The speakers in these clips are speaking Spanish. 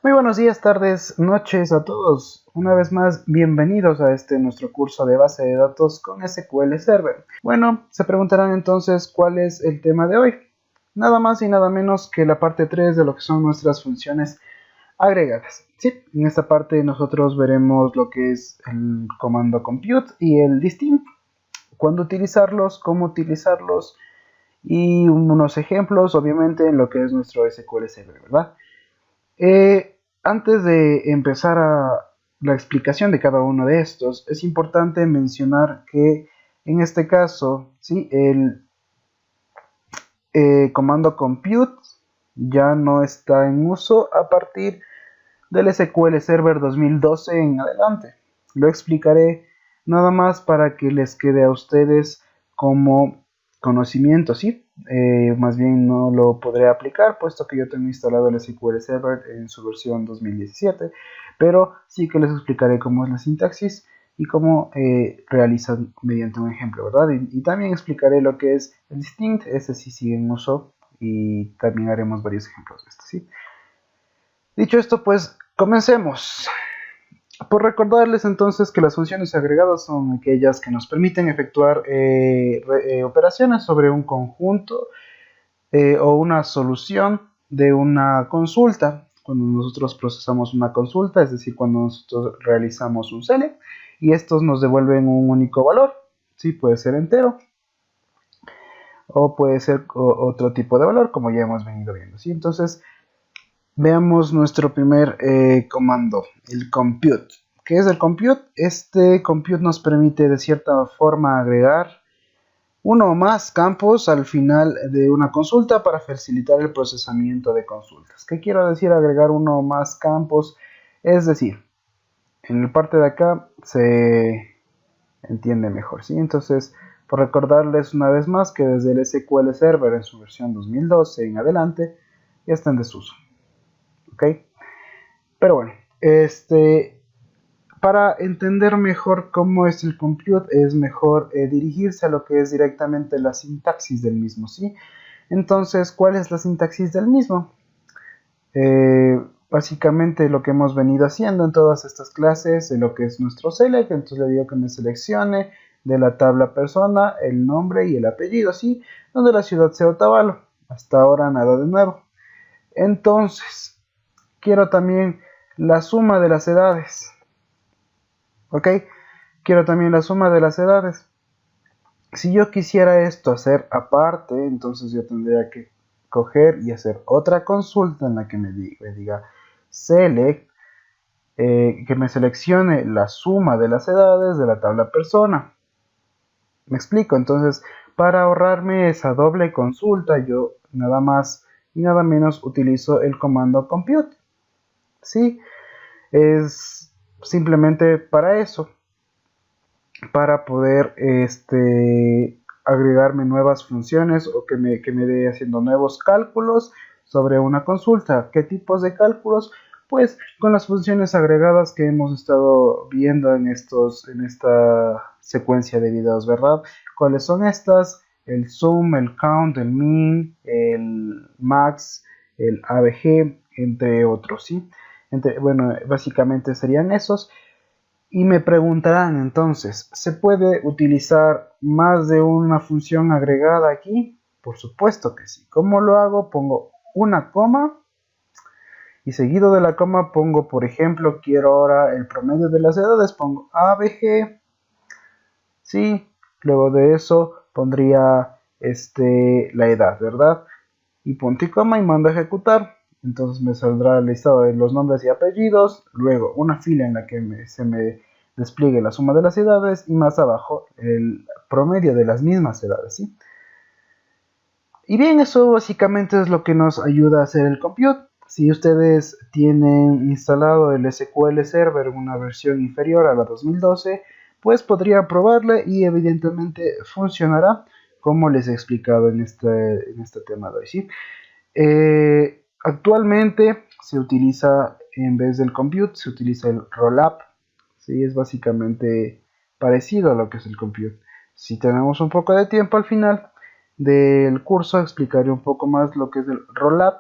Muy buenos días, tardes, noches a todos. Una vez más, bienvenidos a nuestro curso de base de datos con SQL Server. Bueno, se preguntarán entonces cuál es el tema de hoy. Nada más y nada menos que la parte 3 de lo que son nuestras funciones agregadas. Sí, en esta parte nosotros veremos lo que es el comando compute y el distinct, cuándo utilizarlos, cómo utilizarlos y unos ejemplos, obviamente, en lo que es nuestro SQL Server, ¿verdad? Antes de empezar la explicación de cada uno de estos, es importante mencionar que en este caso, ¿sí? el comando compute ya no está en uso a partir del SQL Server 2012 en adelante. Lo explicaré nada más para que les quede a ustedes como conocimiento, ¿sí? Más bien no lo podré aplicar puesto que yo tengo instalado el SQL Server en su versión 2017, pero sí que les explicaré cómo es la sintaxis y cómo realizan mediante un ejemplo, ¿verdad? Y también explicaré lo que es el distinct, ese sí sigue en uso, y también haremos varios ejemplos de esto, ¿sí? Dicho esto, pues comencemos. Por recordarles entonces que las funciones agregadas son aquellas que nos permiten efectuar operaciones sobre un conjunto o una solución de una consulta. Cuando nosotros procesamos una consulta, es decir, cuando nosotros realizamos un select y estos nos devuelven un único valor. Sí, puede ser entero o puede ser otro tipo de valor, como ya hemos venido viendo. ¿Sí? Entonces, veamos nuestro primer comando, el compute. ¿Qué es el compute? Este compute nos permite de cierta forma agregar uno o más campos al final de una consulta para facilitar el procesamiento de consultas. ¿Qué quiero decir agregar uno o más campos? Es decir, en la parte de acá se entiende mejor, ¿sí? Entonces, por recordarles una vez más que desde el SQL Server en su versión 2012 en adelante ya está en desuso. ¿Ok? Pero bueno, para entender mejor cómo es el compute, es mejor dirigirse a lo que es directamente la sintaxis del mismo, ¿sí? Entonces, ¿cuál es la sintaxis del mismo? Básicamente lo que hemos venido haciendo en todas estas clases de lo que es nuestro select, entonces le digo que me seleccione de la tabla persona el nombre y el apellido, ¿sí? Donde la ciudad sea Otavalo. Hasta ahora nada de nuevo. Entonces, quiero también la suma de las edades. ¿Ok? Quiero también la suma de las edades. Si yo quisiera esto hacer aparte, entonces yo tendría que coger y hacer otra consulta en la que me diga select, que me seleccione la suma de las edades de la tabla persona. ¿Me explico? Entonces, para ahorrarme esa doble consulta, yo nada más y nada menos utilizo el comando compute. ¿Sí? Es simplemente para eso, para poder agregarme nuevas funciones o que me dé haciendo nuevos cálculos sobre una consulta. ¿Qué tipos de cálculos? Pues con las funciones agregadas que hemos estado viendo en esta secuencia de videos, ¿verdad? ¿Cuáles son estas? El sum, el count, el min, el max, el abg, entre otros, ¿sí? Bueno, básicamente serían esos. Y me preguntarán entonces, ¿se puede utilizar más de una función agregada aquí? Por supuesto que sí. ¿Cómo lo hago? Pongo una coma y seguido de la coma pongo, por ejemplo, quiero ahora el promedio de las edades, pongo ABG, sí, luego de eso pondría la edad, ¿verdad? Y punto y coma y mando a ejecutar. Entonces me saldrá el listado de los nombres y apellidos, luego una fila en la que se me despliegue la suma de las edades y más abajo el promedio de las mismas edades, ¿sí? Y bien, eso básicamente es lo que nos ayuda a hacer el compute. Si ustedes tienen instalado el SQL Server en una versión inferior a la 2012, pues podría probarla y evidentemente funcionará como les he explicado en este tema de hoy, ¿sí? Actualmente se utiliza, en vez del compute, se utiliza el rollup. ¿Sí? Es básicamente parecido a lo que es el compute. Si tenemos un poco de tiempo al final del curso, explicaré un poco más lo que es el rollup.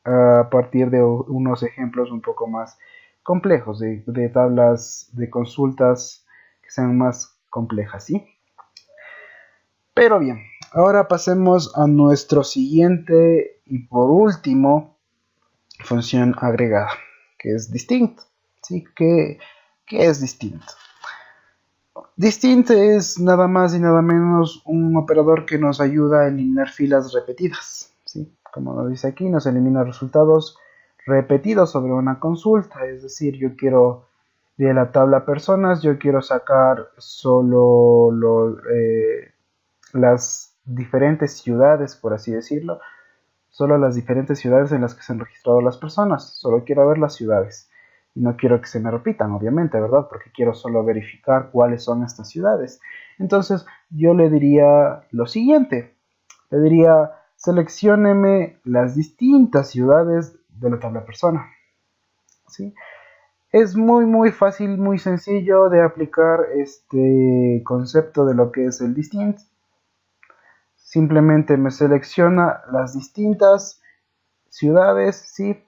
a partir de unos ejemplos un poco más complejos, de tablas de consultas que sean más complejas, ¿sí? Pero bien, ahora pasemos a nuestro siguiente y por último función agregada, que es distinct, ¿sí? ¿Qué es distinct? Distinct es nada más y nada menos un operador que nos ayuda a eliminar filas repetidas, ¿sí? Como nos dice aquí, nos elimina resultados repetidos sobre una consulta, es decir, yo quiero de la tabla personas, yo quiero sacar solo las diferentes ciudades, por así decirlo, solo las diferentes ciudades en las que se han registrado las personas, solo quiero ver las ciudades. Y no quiero que se me repitan, obviamente, ¿verdad? Porque quiero solo verificar cuáles son estas ciudades. Entonces, yo le diría lo siguiente. Le diría, seleccióneme las distintas ciudades de la tabla persona. ¿Sí? Es muy fácil, muy sencillo de aplicar este concepto de lo que es el distinct. Simplemente me selecciona las distintas ciudades, ¿sí?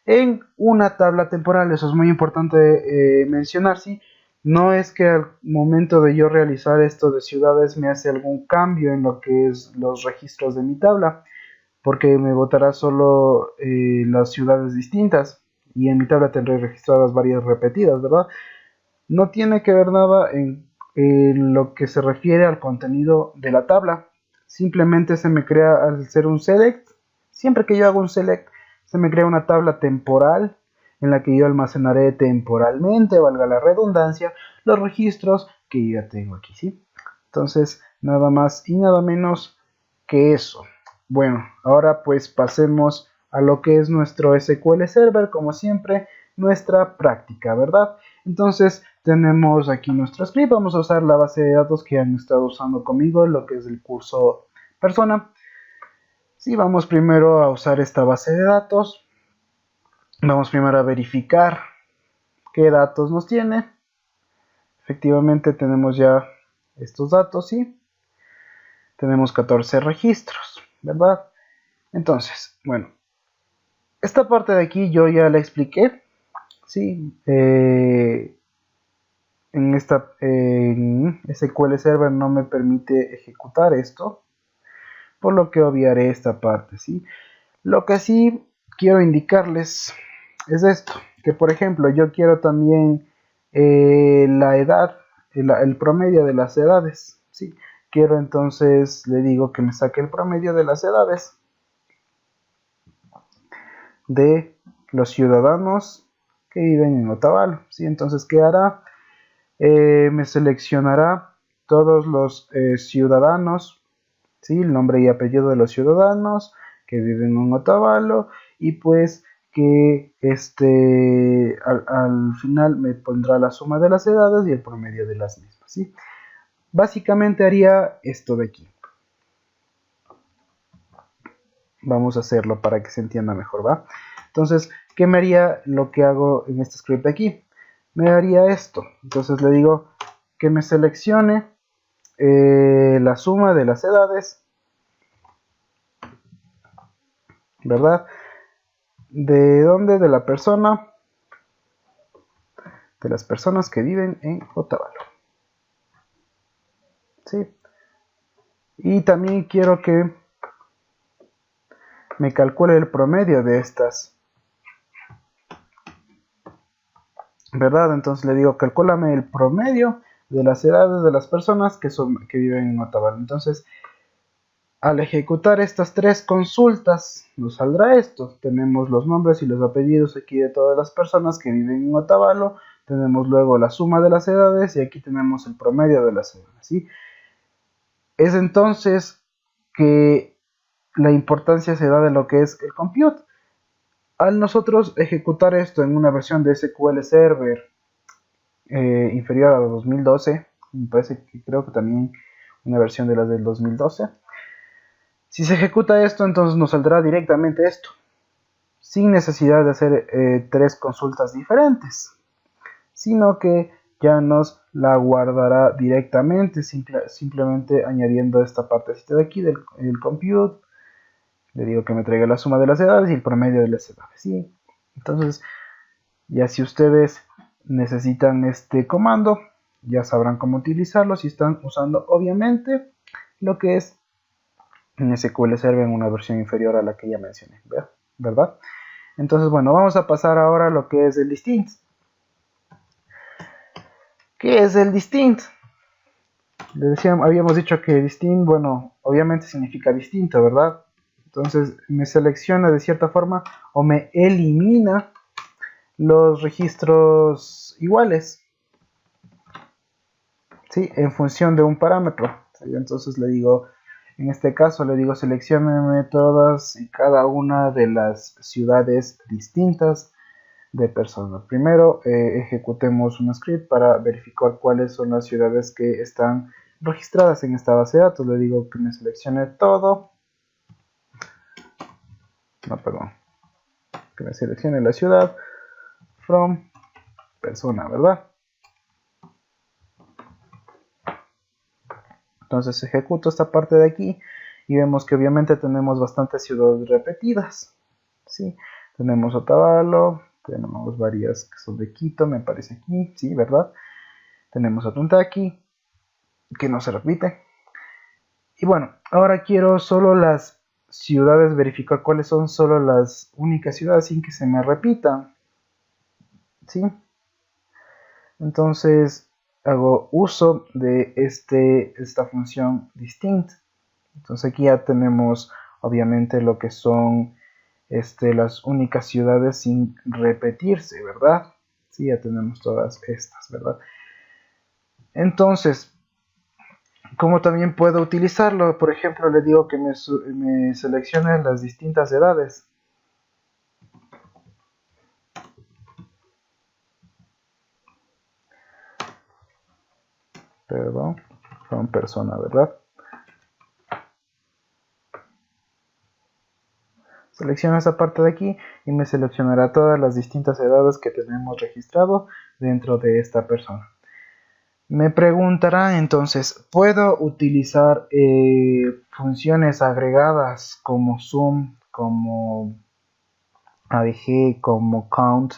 En una tabla temporal. Eso es muy importante mencionar, ¿sí? No es que al momento de yo realizar esto de ciudades me hace algún cambio en lo que es los registros de mi tabla, porque me botará solo las ciudades distintas y en mi tabla tendré registradas varias repetidas, ¿verdad? No tiene que ver nada en lo que se refiere al contenido de la tabla. Simplemente se me crea, al ser un select, siempre que yo hago un select, se me crea una tabla temporal en la que yo almacenaré temporalmente, valga la redundancia, los registros que yo ya tengo aquí, ¿sí? Entonces, nada más y nada menos que eso. Bueno, ahora pues pasemos a lo que es nuestro SQL Server, como siempre, nuestra práctica, ¿verdad? Entonces, tenemos aquí nuestro script, vamos a usar la base de datos que han estado usando conmigo, lo que es el curso persona. Sí, vamos primero a usar esta base de datos. Vamos primero a verificar qué datos nos tiene. Efectivamente tenemos ya estos datos, ¿sí? Tenemos 14 registros, ¿verdad? Entonces, bueno, esta parte de aquí yo ya la expliqué, ¿sí? En SQL Server no me permite ejecutar esto, por lo que obviaré esta parte, ¿sí? Lo que sí quiero indicarles es esto, que por ejemplo yo quiero también la edad, el promedio de las edades, ¿sí? Quiero entonces, le digo que me saque el promedio de las edades de los ciudadanos que viven en Otavalo, ¿sí? Entonces, ¿qué hará? Me seleccionará todos los ciudadanos, ¿sí? El nombre y apellido de los ciudadanos que viven en Otavalo y pues que al final me pondrá la suma de las edades y el promedio de las mismas, ¿sí? Básicamente haría esto de aquí. Vamos a hacerlo para que se entienda mejor, ¿va? Entonces, ¿qué me haría lo que hago en este script de aquí? Me haría esto. Entonces le digo que me seleccione la suma de las edades, ¿verdad? ¿De dónde? De la persona, de las personas que viven en Otavalo, ¿sí? Y también quiero que me calcule el promedio de estas, ¿verdad? Entonces le digo, calcúlame el promedio de las edades de las personas que viven en Otavalo. Entonces, al ejecutar estas tres consultas, nos saldrá esto. Tenemos los nombres y los apellidos aquí de todas las personas que viven en Otavalo. Tenemos luego la suma de las edades y aquí tenemos el promedio de las edades, ¿sí? Es entonces que la importancia se da de lo que es el compute. Al nosotros ejecutar esto en una versión de SQL Server inferior a la 2012, me parece que creo que también una versión de las del 2012, si se ejecuta esto, entonces nos saldrá directamente esto, sin necesidad de hacer tres consultas diferentes, sino que ya nos la guardará directamente, simplemente añadiendo esta partecita de aquí del compute, Le digo que me traiga la suma de las edades y el promedio de las edades, ¿sí? Entonces, ya si ustedes necesitan este comando, ya sabrán cómo utilizarlo si están usando obviamente lo que es SQL Server en una versión inferior a la que ya mencioné, ¿verdad? Entonces, bueno, vamos a pasar ahora a lo que es el distinct. ¿Qué es el distinct? Les decía, habíamos dicho que distinct, bueno, obviamente significa distinto, ¿verdad? Entonces me selecciona de cierta forma o me elimina los registros iguales, ¿sí? En función de un parámetro, ¿sí? Entonces le digo, en este caso le digo seleccióneme todas y cada una de las ciudades distintas de persona. Primero ejecutemos un script para verificar cuáles son las ciudades que están registradas en esta base de datos. Le digo que me seleccione todo. No, perdón. Que me seleccione la ciudad from persona, ¿verdad? Entonces ejecuto esta parte de aquí y vemos que obviamente tenemos bastantes ciudades repetidas, ¿sí? Tenemos Otavalo, tenemos varias que son de Quito, me parece aquí, ¿sí? ¿Verdad? Tenemos Otuntaki, que no se repite. Y bueno, ahora quiero solo las ciudades, verificar cuáles son solo las únicas ciudades sin que se me repitan, ¿sí? Entonces hago uso de esta función distinct. Entonces aquí ya tenemos obviamente lo que son las únicas ciudades sin repetirse, ¿verdad? Sí, ya tenemos todas estas, ¿verdad? Entonces, ¿cómo también puedo utilizarlo? Por ejemplo, le digo que me seleccione las distintas edades. Perdón, son persona, ¿verdad? Selecciono esa parte de aquí y me seleccionará todas las distintas edades que tenemos registrado dentro de esta persona. Me preguntará entonces, ¿puedo utilizar funciones agregadas como zoom, como ADG, como count,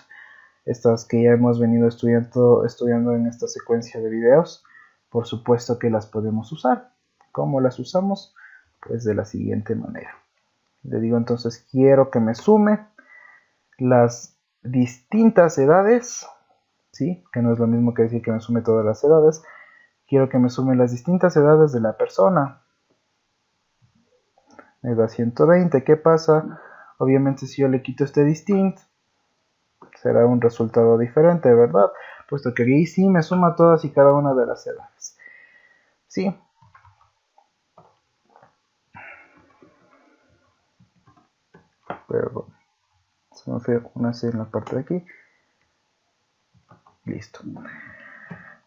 estas que ya hemos venido estudiando en esta secuencia de videos? Por supuesto que las podemos usar. ¿Cómo las usamos? Pues de la siguiente manera. Le digo entonces, quiero que me sume las distintas edades, ¿sí? Que no es lo mismo que decir que me sume todas las edades. Quiero que me sume las distintas edades de la persona. Me da 120. ¿Qué pasa? Obviamente si yo le quito este distinct, será un resultado diferente, ¿verdad? Puesto que aquí sí me suma todas y cada una de las edades. ¿Sí? Perdón. Se me fue una C en la parte de aquí. Listo.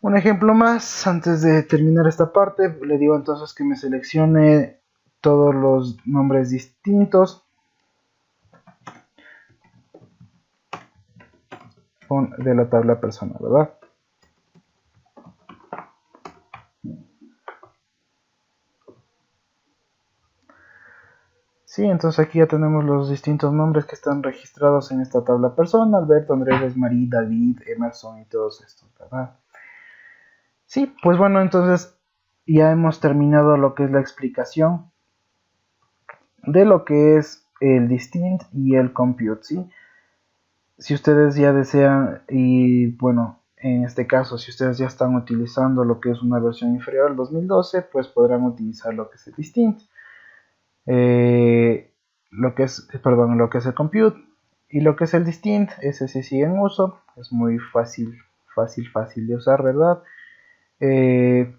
Un ejemplo más, antes de terminar esta parte, le digo entonces que me seleccione todos los nombres distintos de la tabla persona, ¿verdad? Sí, entonces aquí ya tenemos los distintos nombres que están registrados en esta tabla persona: Alberto, Andrés, Rosmarie, David, Emerson y todos estos, ¿verdad? Sí, pues bueno, entonces ya hemos terminado lo que es la explicación de lo que es el distinct y el compute, ¿sí? Si ustedes ya desean, y bueno, en este caso, si ustedes ya están utilizando lo que es una versión inferior al 2012, pues podrán utilizar lo que es el distinct, lo que es el compute, y lo que es el distinct, ese sí sigue en uso, es muy fácil de usar, ¿verdad? Me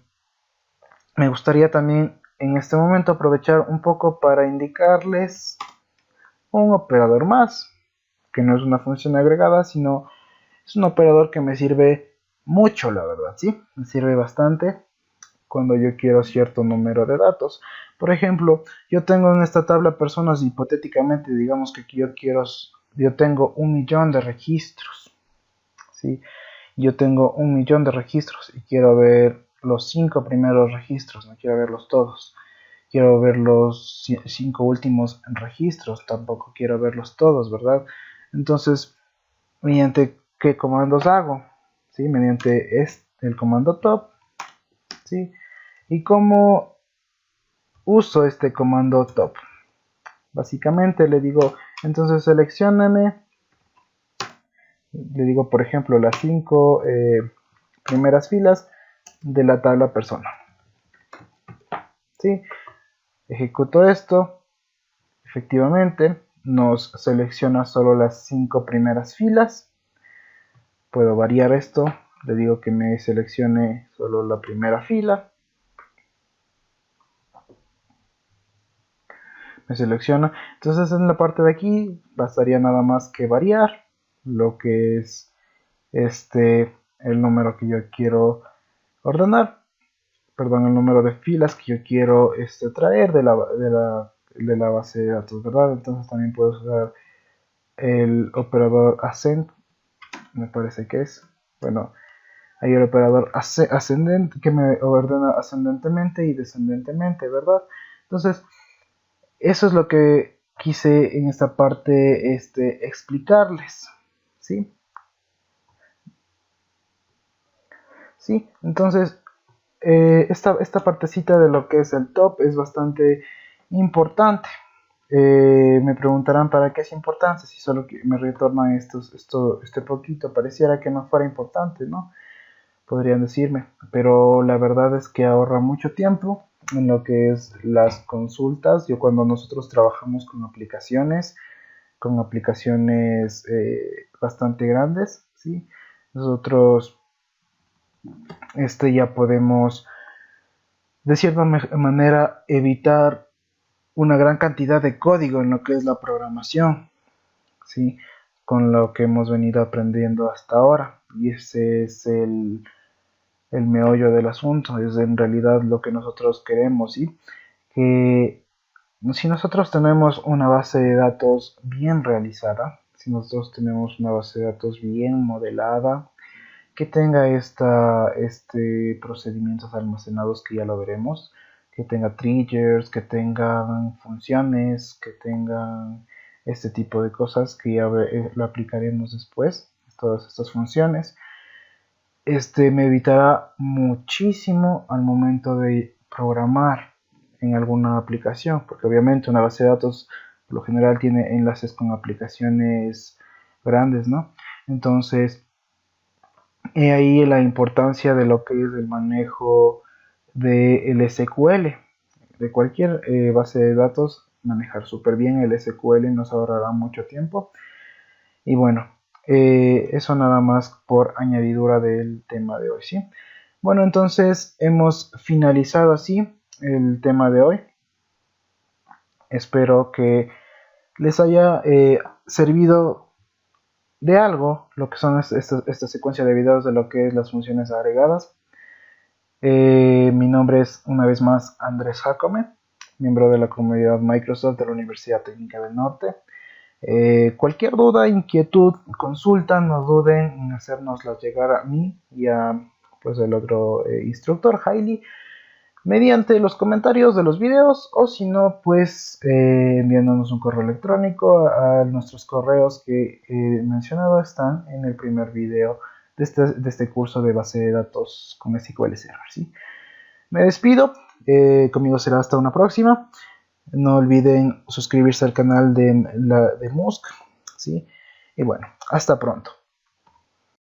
gustaría también en este momento aprovechar un poco para indicarles un operador más, que no es una función agregada, sino es un operador que me sirve mucho, la verdad, ¿sí? Me sirve bastante cuando yo quiero cierto número de datos. Por ejemplo, yo tengo en esta tabla personas, hipotéticamente, digamos que yo tengo 1.000.000 de registros, ¿sí? Yo tengo 1.000.000 de registros y quiero ver los 5 primeros registros, no quiero verlos todos. quiero ver los 5 últimos registros, tampoco quiero verlos todos, ¿verdad? Entonces, mediante qué comandos hago, ¿sí? Mediante el comando top, ¿sí? ¿Y cómo uso este comando top? Básicamente le digo, entonces seleccióname, le digo por ejemplo las 5 primeras filas de la tabla persona, ¿sí? Ejecuto esto, efectivamente nos selecciona solo las 5 primeras filas. Puedo variar esto, le digo que me seleccione solo la primera fila, me selecciona. Entonces en la parte de aquí bastaría nada más que variar lo que es el número que yo quiero ordenar, perdón, el número de filas que yo quiero traer de la base de datos, ¿verdad? Entonces también puedo usar el operador ascend, me parece que es, bueno, hay el operador ascendente que me ordena ascendentemente y descendentemente, ¿verdad? Entonces, eso es lo que quise en esta parte explicarles, ¿sí? Sí, entonces esta partecita de lo que es el top es bastante importante. Me preguntarán para qué es importante, si solo me retornan este poquito, pareciera que no fuera importante, ¿no? Podrían decirme, pero la verdad es que ahorra mucho tiempo en lo que es las consultas. Yo cuando nosotros trabajamos con aplicaciones bastante grandes, ¿sí? Nosotros ya podemos de cierta manera evitar una gran cantidad de código en lo que es la programación, ¿sí? Con lo que hemos venido aprendiendo hasta ahora, y ese es el meollo del asunto, es en realidad lo que nosotros queremos, ¿sí? Que si nosotros tenemos una base de datos bien realizada, si nosotros tenemos una base de datos bien modelada, que tenga procedimientos almacenados que ya lo veremos, que tenga triggers, que tengan funciones, que tengan este tipo de cosas que ya lo aplicaremos después, todas estas funciones. Me evitará muchísimo al momento de programar en alguna aplicación, porque obviamente una base de datos por lo general tiene enlaces con aplicaciones grandes, ¿no? Entonces, he ahí la importancia de lo que es el manejo del SQL, de cualquier base de datos, manejar súper bien el SQL nos ahorrará mucho tiempo. Y bueno, eso nada más por añadidura del tema de hoy, ¿sí? Bueno, entonces hemos finalizado así el tema de hoy. Espero que les haya servido de algo lo que son esta secuencia de videos de lo que es las funciones agregadas. Mi nombre es una vez más Andrés Jacome, miembro de la comunidad Microsoft de la Universidad Técnica del Norte. Cualquier duda, inquietud, consulta, no duden en hacérnoslas llegar a mí y a pues el otro instructor, Hailey, mediante los comentarios de los videos, o si no, pues enviándonos un correo electrónico a nuestros correos que he mencionado, están en el primer video de este curso de base de datos con SQL Server, ¿sí? Me despido, conmigo será hasta una próxima. No olviden suscribirse al canal de Musk, ¿sí? Y bueno, hasta pronto.